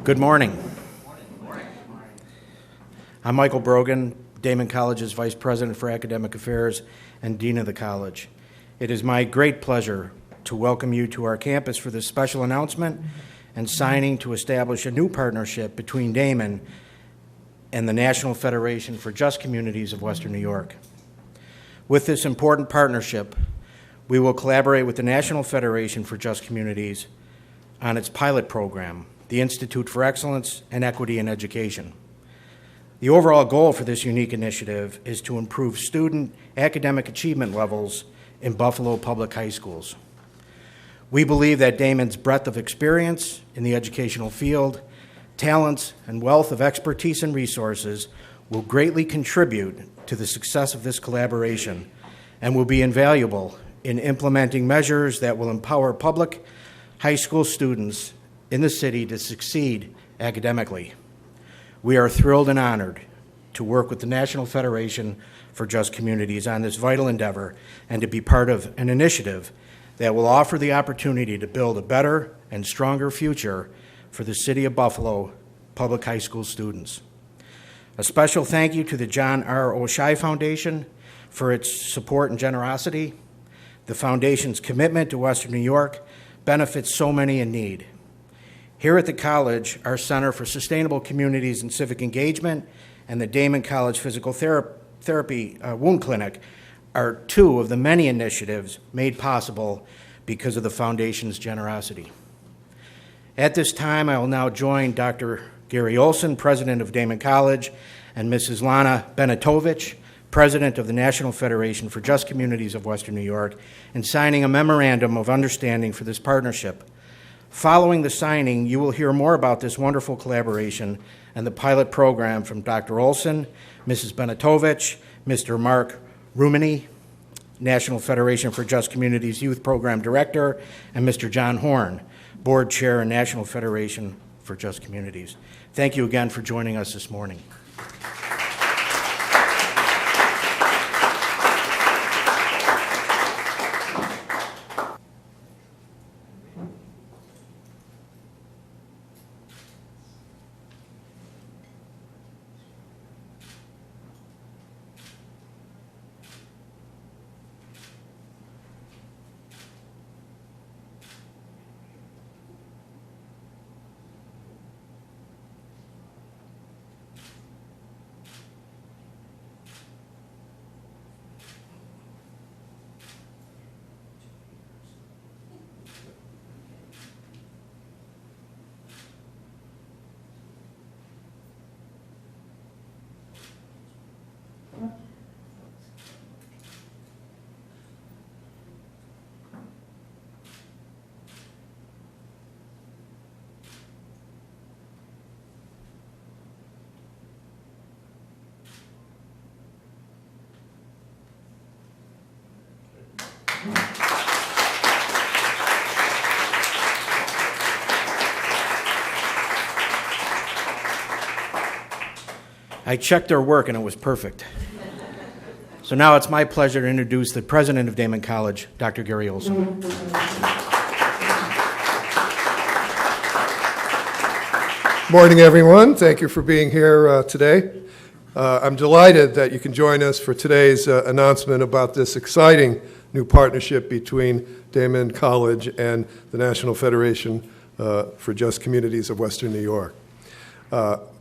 Good morning. I'm Michael Brogan, Daemen College's Vice President for Academic Affairs and Dean of the College. It is my great pleasure to welcome you to our campus for this special announcement and signing to establish a new partnership between Daemen and the National Federation for Just Communities of Western New York. With this important partnership, we will collaborate with the National Federation for Just Communities on its pilot program, the Institute for Excellence and Equity in Education. The overall goal for this unique initiative is to improve student academic achievement levels in Buffalo public high schools. We believe that Daemen's breadth of experience in the educational field, talents, and wealth of expertise and resources will greatly contribute to the success of this collaboration and will be invaluable in implementing measures that will empower public high school students in the city to succeed academically. We are thrilled and honored to work with the National Federation for Just Communities on this vital endeavor and to be part of an initiative that will offer the opportunity to build a better and stronger future for the City of Buffalo public high school students. A special thank you to the John R. O'Shea Foundation for its support and generosity. The foundation's commitment to Western New York benefits so many in need. Here at the college, our Center for Sustainable Communities and Civic Engagement and the Daemen College Physical Therapy Wound Clinic are two of the many initiatives made possible because of the foundation's generosity. At this time, I will now join Dr. Gary Olson, President of Daemen College, and Mrs. Lana Benetovich, President of the National Federation for Just Communities of Western New York, in signing a memorandum of understanding for this partnership. Following the signing, you will hear more about this wonderful collaboration and the pilot program from Dr. Olson, Mrs. Benetovich, Mr. Mark Rumini, National Federation for Just Communities Youth Program Director, and Mr. John Horn, Board Chair and National Federation for Just Communities. Thank you again for joining us this morning. I checked their work and it was perfect. So now it's my pleasure to introduce the President of Daemen College, Dr. Gary Olson. Morning, everyone. Thank you for being here today. I'm delighted that you can join us for today's announcement about this exciting new partnership between Daemen College and the National Federation for Just Communities of Western New York.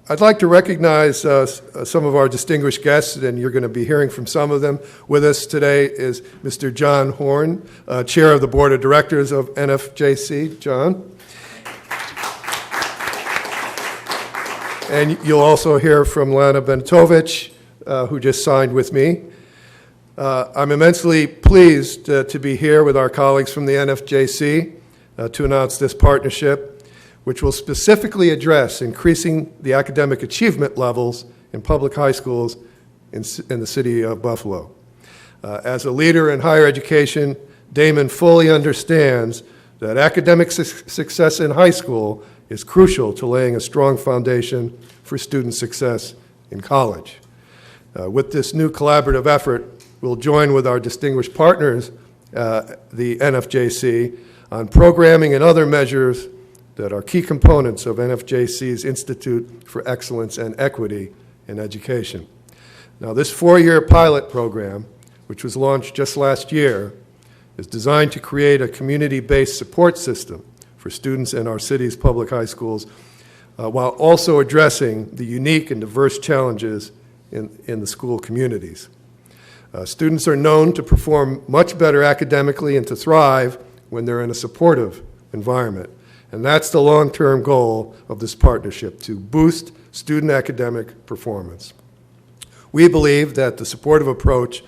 I'd like to recognize some of our distinguished guests, and you're going to be hearing from some of them. With us today is Mr. John Horn, Chair of the Board of Directors of NFJC. John. And you'll also hear from Lana Benetovich, who just signed with me. I'm immensely pleased to be here with our colleagues from the NFJC to announce this partnership, which will specifically address increasing the academic achievement levels in public high schools in the city of Buffalo. As a leader in higher education, Daemen fully understands that academic success in high school is crucial to laying a strong foundation for student success in college. With this new collaborative effort, we'll join with our distinguished partners, the NFJC, on programming and other measures that are key components of NFJC's Institute for Excellence and Equity in Education. Now, this 4-year pilot program, which was launched just last year, is designed to create a community-based support system for students in our city's public high schools, while also addressing the unique and diverse challenges in the school communities. Students are known to perform much better academically and to thrive when they're in a supportive environment. And that's the long-term goal of this partnership, to boost student academic performance. We believe that the supportive approach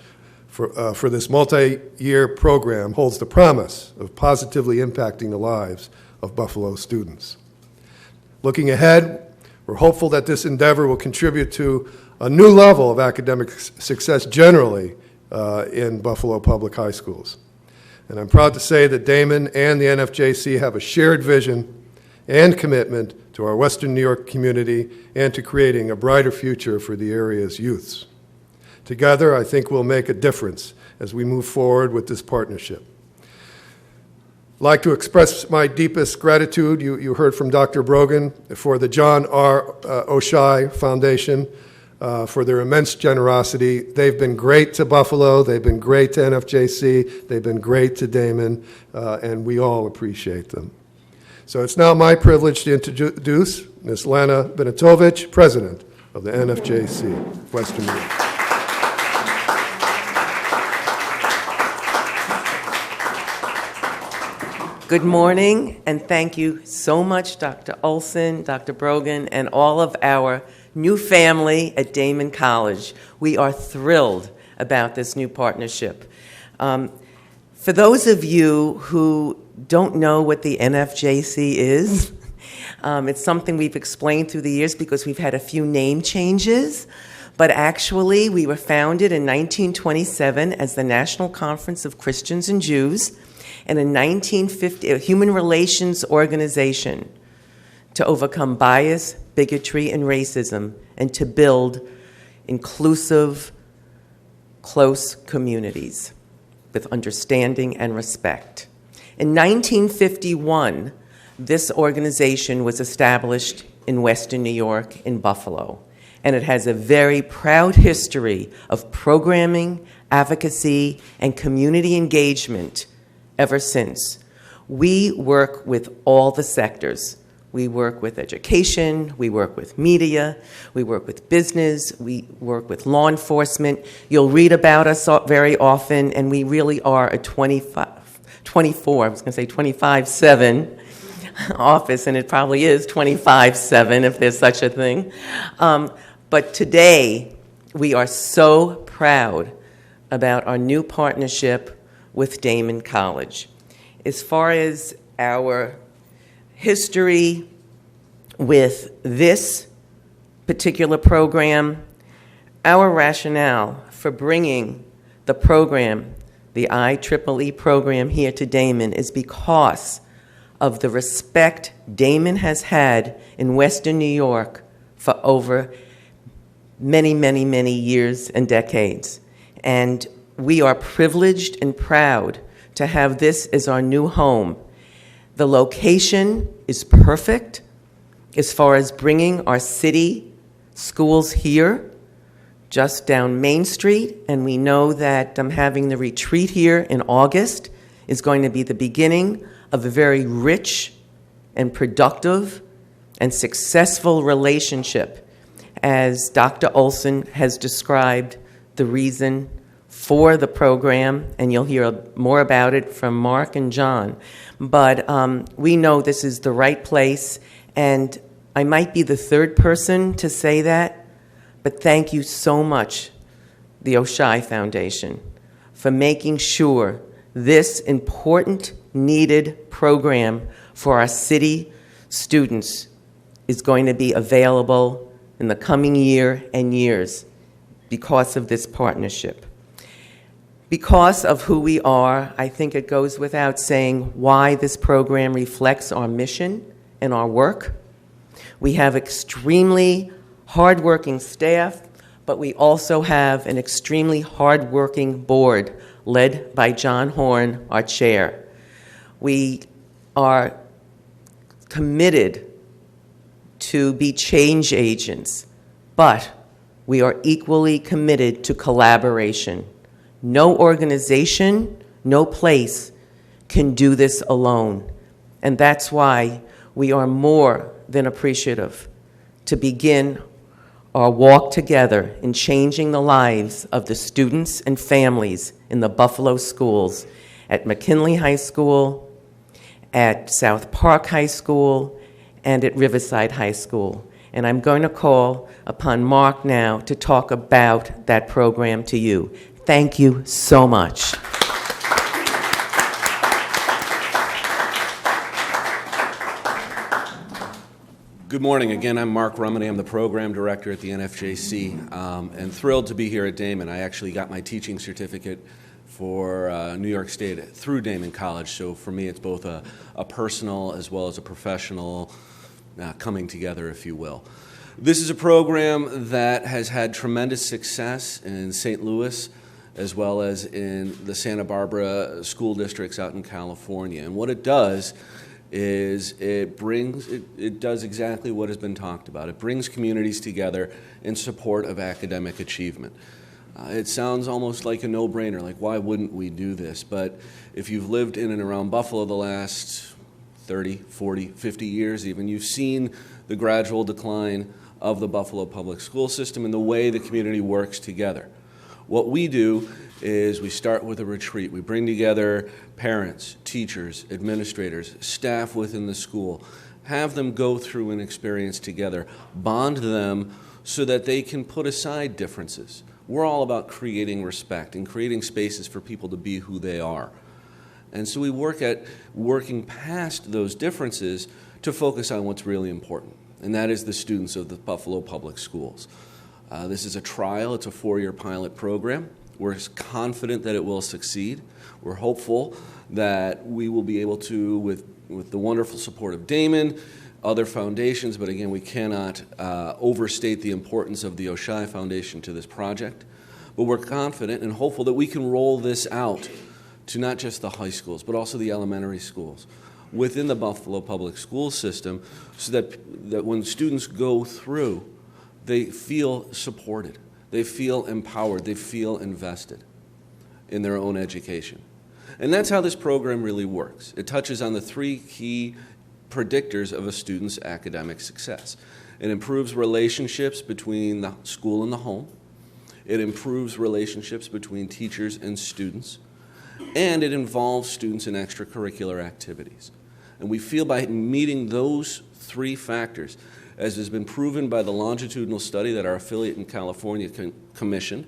for this multi-year program holds the promise of positively impacting the lives of Buffalo students. Looking ahead, we're hopeful that this endeavor will contribute to a new level of academic success generally in Buffalo public high schools. And I'm proud to say that Daemen and the NFJC have a shared vision and commitment to our Western New York community and to creating a brighter future for the area's youths. Together, I think we'll make a difference as we move forward with this partnership. I'd like to express my deepest gratitude, you heard from Dr. Brogan, for the John R. Oshai Foundation, for their immense generosity. They've been great to Buffalo, they've been great to NFJC, they've been great to Daemen, and we all appreciate them. So it's now my privilege to introduce Ms. Lana Benetovich, President of the NFJC, Western New York. Good morning, and thank you so much, Dr. Olson, Dr. Brogan, and all of our new family at Daemen College. We are thrilled about this new partnership. For those of you who don't know what the NFJC is, it's something we've explained through the years because we've had a few name changes, but actually we were founded in 1927 as the National Conference of Christians and Jews, and in 1950, a human relations organization to overcome bias, bigotry, and racism, and to build inclusive, close communities with understanding and respect. In 1951, this organization was established in Western New York, in Buffalo, and it has a very proud history of programming, advocacy, and community engagement ever since. We work with all the sectors. We work with education, we work with media, we work with business, we work with law enforcement. You'll read about us very often, and we really are a 25/7 office, and it probably is 25/7 if there's such a thing. But today, we are so proud about our new partnership with Daemen College. As far as our history with this particular program, our rationale for bringing the program, the IEEE program, here to Daemen is because of the respect Daemen has had in Western New York for over many, many, many years and decades. And we are privileged and proud to have this as our new home. The location is perfect as far as bringing our city schools here, just down Main Street, and we know that having the retreat here in August is going to be the beginning of a very rich and productive and successful relationship, as Dr. Olson has described the reason for the program, and you'll hear more about it from Mark and John. But we know this is the right place, and I might be the third person to say that, but thank you so much, the Oshai Foundation, for making sure this important, needed program for our city students is going to be available in the coming year and years because of this partnership. Because of who we are, I think it goes without saying why this program reflects our mission and our work. We have extremely hardworking staff, but we also have an extremely hardworking board led by John Horn, our chair. We are committed to be change agents, but we are equally committed to collaboration. No organization, no place can do this alone. And that's why we are more than appreciative to begin our walk together in changing the lives of the students and families in the Buffalo schools, at McKinley High School, at South Park High School, and at Riverside High School. And I'm going to call upon Mark now to talk about that program to you. Thank you so much. Good morning. Again, I'm Mark Rummenigge. I'm the program director at the NFJC, and thrilled to be here at Daemen. I actually got my teaching certificate for New York State through Daemen College, so for me it's both a personal as well as a professional coming together, if you will. This is a program that has had tremendous success in St. Louis as well as in the Santa Barbara school districts out in California. And what it does is it does exactly what has been talked about. It brings communities together in support of academic achievement. It sounds almost like a no-brainer, like why wouldn't we do this? But if you've lived in and around Buffalo the last 30, 40, 50 years even, you've seen the gradual decline of the Buffalo public school system and the way the community works together. What we do is we start with a retreat. We bring together parents, teachers, administrators, staff within the school, have them go through an experience together, bond them so that they can put aside differences. We're all about creating respect and creating spaces for people to be who they are. And so we work at working past those differences to focus on what's really important, and that is the students of the Buffalo Public Schools. This is a trial. It's a 4-year pilot program. We're confident that it will succeed. We're hopeful that we will be able to, with the wonderful support of Daemen, other foundations, but again, we cannot overstate the importance of the Oshai Foundation to this project. But we're confident and hopeful that we can roll this out to not just the high schools, but also the elementary schools within the Buffalo Public School system, so that when students go through, they feel supported, they feel empowered, they feel invested in their own education. And that's how this program really works. It touches on the 3 key predictors of a student's academic success. It improves relationships between the school and the home. It improves relationships between teachers and students. And it involves students in extracurricular activities. And we feel by meeting those 3 factors, as has been proven by the longitudinal study that our affiliate in California commissioned,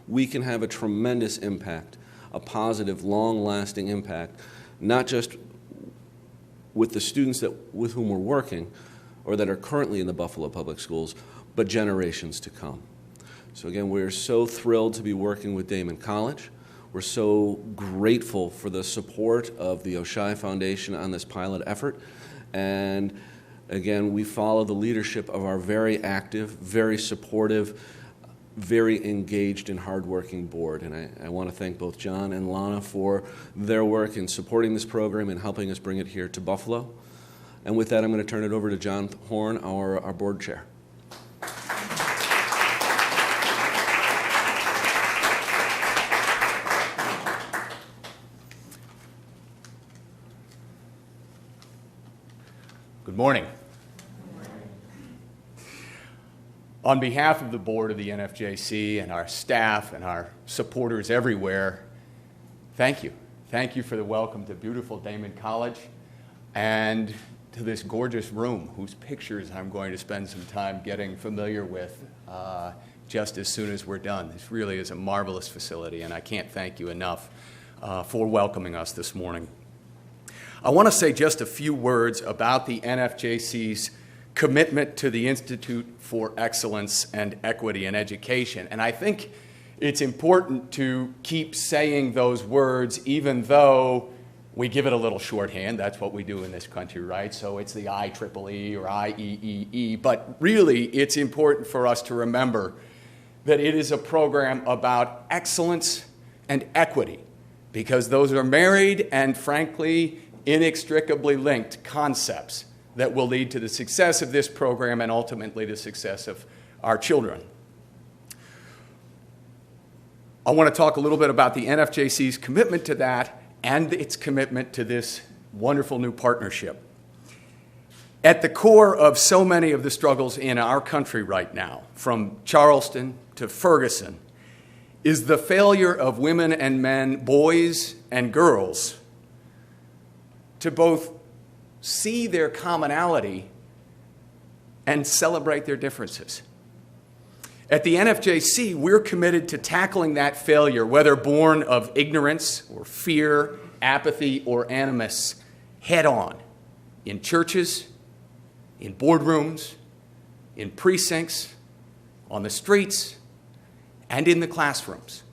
we can have a tremendous impact, a positive, long-lasting impact, not just with the students with whom we're working or that are currently in the Buffalo Public Schools, but generations to come. So again, we're so thrilled to be working with Daemen College. We're so grateful for the support of the Oshai Foundation on this pilot effort. And again, we follow the leadership of our very active, very supportive, very engaged and hardworking board. And I want to thank both John and Lana for their work in supporting this program and helping us bring it here to Buffalo. And with that, I'm going to turn it over to John Horn, our board chair. Good morning. On behalf of the board of the NFJC and our staff and our supporters everywhere, thank you. Thank you for the welcome to beautiful Daemen College and to this gorgeous room whose pictures I'm going to spend some time getting familiar with just as soon as we're done. This really is a marvelous facility, and I can't thank you enough for welcoming us this morning. I want to say just a few words about the NFJC's commitment to the Institute for Excellence and Equity in Education. And I think it's important to keep saying those words even though we give it a little shorthand. That's what we do in this country, right? So it's the IEEE or IEEE. But really, it's important for us to remember that it is a program about excellence and equity, because those are married and, frankly, inextricably linked concepts that will lead to the success of this program and ultimately the success of our children. I want to talk a little bit about the NFJC's commitment to that and its commitment to this wonderful new partnership. At the core of so many of the struggles in our country right now, from Charleston to Ferguson, is the failure of women and men, boys and girls, to both see their commonality and celebrate their differences. At the NFJC, we're committed to tackling that failure, whether born of ignorance or fear, apathy, or animus, head on, in churches, in boardrooms, in precincts, on the streets, and in the classrooms.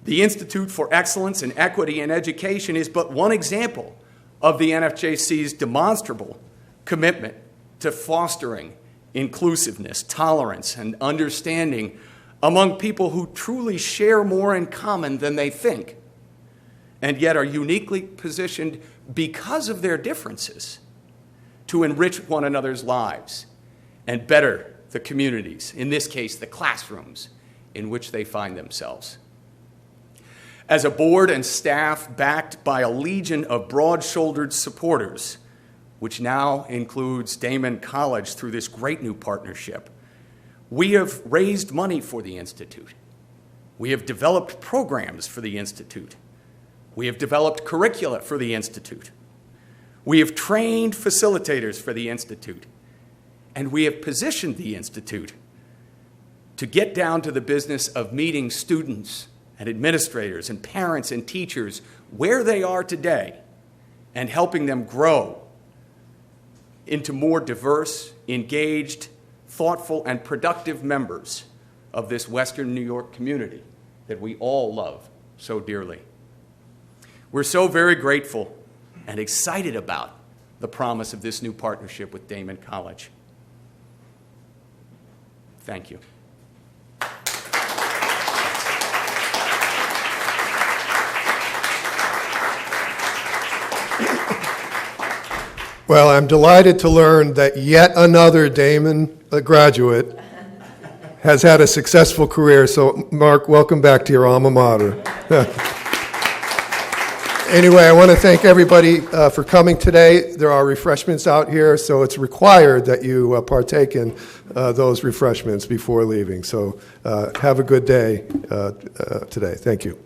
The Institute for Excellence and Equity in Education is but one example of the NFJC's demonstrable commitment to fostering inclusiveness, tolerance, and understanding among people who truly share more in common than they think, and yet are uniquely positioned because of their differences to enrich one another's lives and better the communities, in this case, the classrooms in which they find themselves. As a board and staff backed by a legion of broad-shouldered supporters, which now includes Daemen College through this great new partnership, we have raised money for the Institute. We have developed programs for the Institute. We have developed curricula for the Institute. We have trained facilitators for the Institute. And we have positioned the Institute to get down to the business of meeting students and administrators and parents and teachers where they are today and helping them grow into more diverse, engaged, thoughtful, and productive members of this Western New York community that we all love so dearly. We're so very grateful and excited about the promise of this new partnership with Daemen College. Thank you. Well, I'm delighted to learn that yet another Daemen graduate has had a successful career. So, Mark, welcome back to your alma mater. Anyway, I want to thank everybody for coming today. There are refreshments out here, so it's required that you partake in those refreshments before leaving. So have a good day today. Thank you.